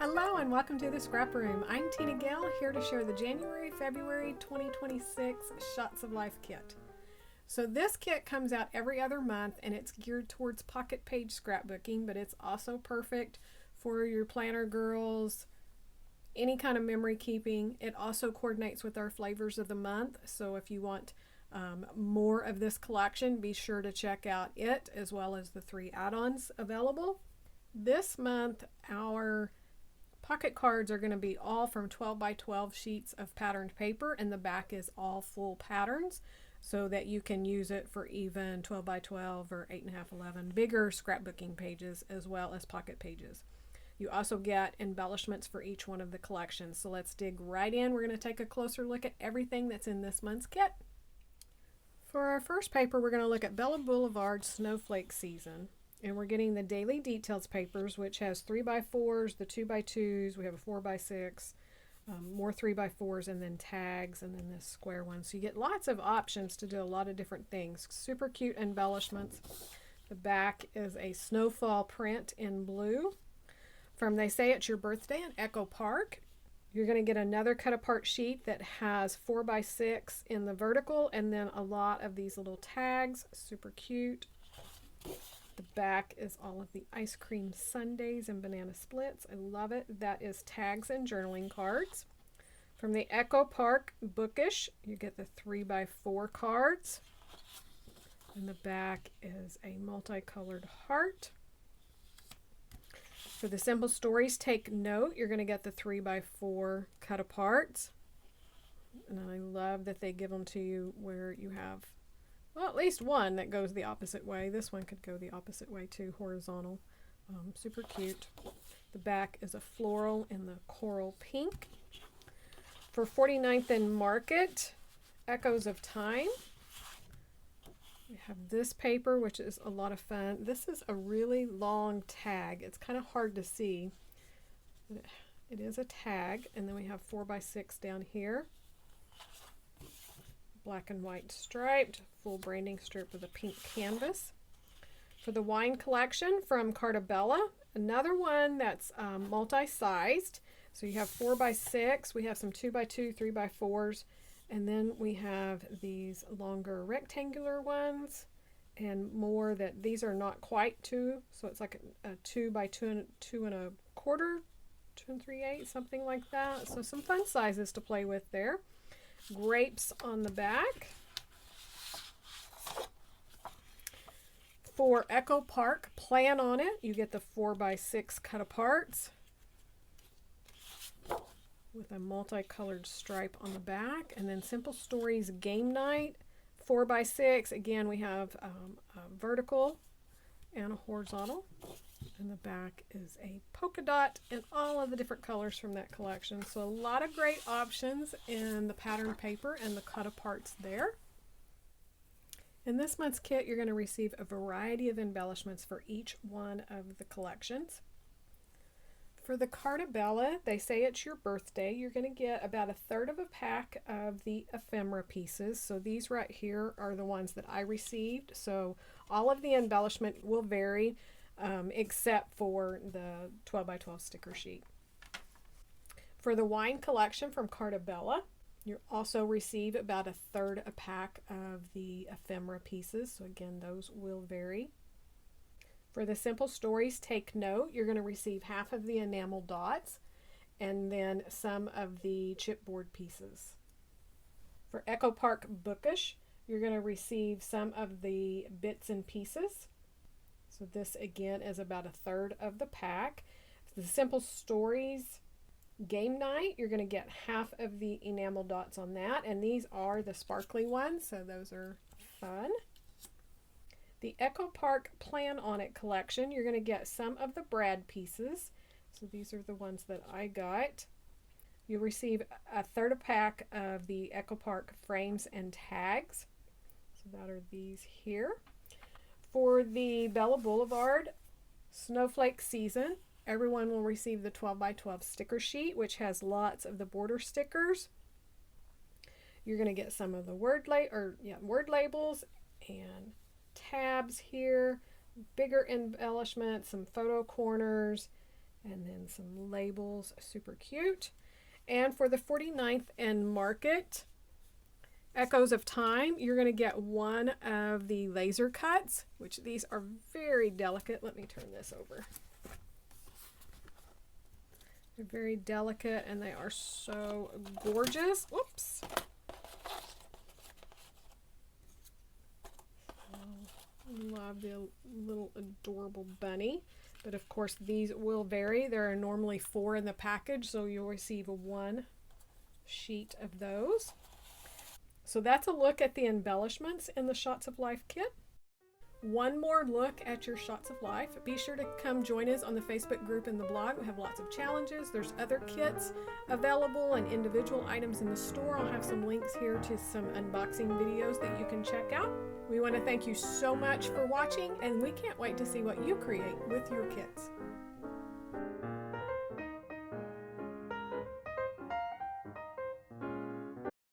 Hello and welcome to the Scrap Room. I'm Tina Gale, here to share the January-February 2026 Shots of Life kit. So this kit comes out every other month and it's geared towards pocket page scrapbooking, but it's also perfect for your planner girls, any kind of memory keeping. It also coordinates with our flavors of the month, so if you want more of this collection, be sure to check out it as well as the 3 add-ons available. This month our pocket cards are going to be all from 12 by 12 sheets of patterned paper, and the back is all full patterns so that you can use it for even 12 by 12 or 8.5, 11 bigger scrapbooking pages as well as pocket pages. You also get embellishments for each one of the collections. So let's dig right in. We're going to take a closer look at everything that's in this month's kit. For our first paper, we're going to look at Bella Boulevard Snowflake Season. And we're getting the Daily Details papers, which has 3x4s, the 2x2s, we have a 4x6, more 3x4s, and then tags, and then this square one. So you get lots of options to do a lot of different things. Super cute embellishments. The back is a snowfall print in blue. From They Say It's Your Birthday in Echo Park. You're going to get another cut apart sheet that has 4x6 in the vertical, and then a lot of these little tags. Super cute. The back is all of the ice cream sundaes and banana splits. I love it. That is tags and journaling cards. From the Echo Park Bookish, you get the 3x4 cards. And the back is a multicolored heart. For the Simple Stories Take Note, you're going to get the 3x4 cut aparts. And I love that they give them to you where you have, well, at least one that goes the opposite way. This one could go the opposite way too, horizontal. Super cute. The back is a floral in the coral pink. For 49th and Market, Echoes of Time. We have this paper, which is a lot of fun. This is a really long tag. It's kind of hard to see. It is a tag, and then we have 4x6 down here. Black and white striped, full branding strip with a pink canvas. For the wine collection from Cartabella, another one that's multi-sized. So you have 4x6, we have some 2x2, 3x4s, and then we have these longer rectangular ones and more that these are not quite 2, so it's like a 2x2 and a quarter, 2 3/8, something like that. So some fun sizes to play with there. Grapes on the back. For Echo Park, Plan on It, you get the 4x6 cut aparts with a multicolored stripe on the back. And then Simple Stories Game Night, 4x6. Again, we have a vertical and a horizontal. And the back is a polka dot and all of the different colors from that collection. So a lot of great options in the pattern paper and the cut aparts there. In this month's kit, you're going to receive a variety of embellishments for each one of the collections. For the Cartabella, They Say It's Your Birthday, you're going to get about 1/3 of a pack of the ephemera pieces. So these right here are the ones that I received. So all of the embellishment will vary except for the 12x12 sticker sheet. For the wine collection from Cartabella, you also receive about 1/3 a pack of the ephemera pieces. So again, those will vary. For the Simple Stories Take Note, you're going to receive half of the enamel dots and then some of the chipboard pieces. For Echo Park Bookish, you're going to receive some of the bits and pieces. So this again is about 1/3 of the pack. The Simple Stories Game Night, you're going to get half of the enamel dots on that, and these are the sparkly ones, so those are fun. The Echo Park Plan on It collection, you're going to get some of the brad pieces. So these are the ones that I got. You'll receive 1/3 a pack of the Echo Park frames and tags. So that are these here. For the Bella Boulevard Snowflake Season, everyone will receive the 12x12 sticker sheet, which has lots of the border stickers. You're going to get some of the word labels and tabs here, bigger embellishments, some photo corners, And then some labels, super cute. And for the 49th and Market Echoes of Time, you're going to get one of the laser cuts, which these are very delicate. Let me turn this over. They're very delicate and they are so gorgeous. Whoops. Love the little adorable bunny. But of course these will vary. There are normally 4 in the package, so you'll receive one sheet of those. So that's a look at the embellishments in the Shots of Life kit. One more look at your Shots of Life. Be sure to come join us on the Facebook group and the blog. We have lots of challenges. There's other kits available and individual items in the store. I'll have some links here to some unboxing videos that you can check out. We want to thank you so much for watching, and we can't wait to see what you create with your kits.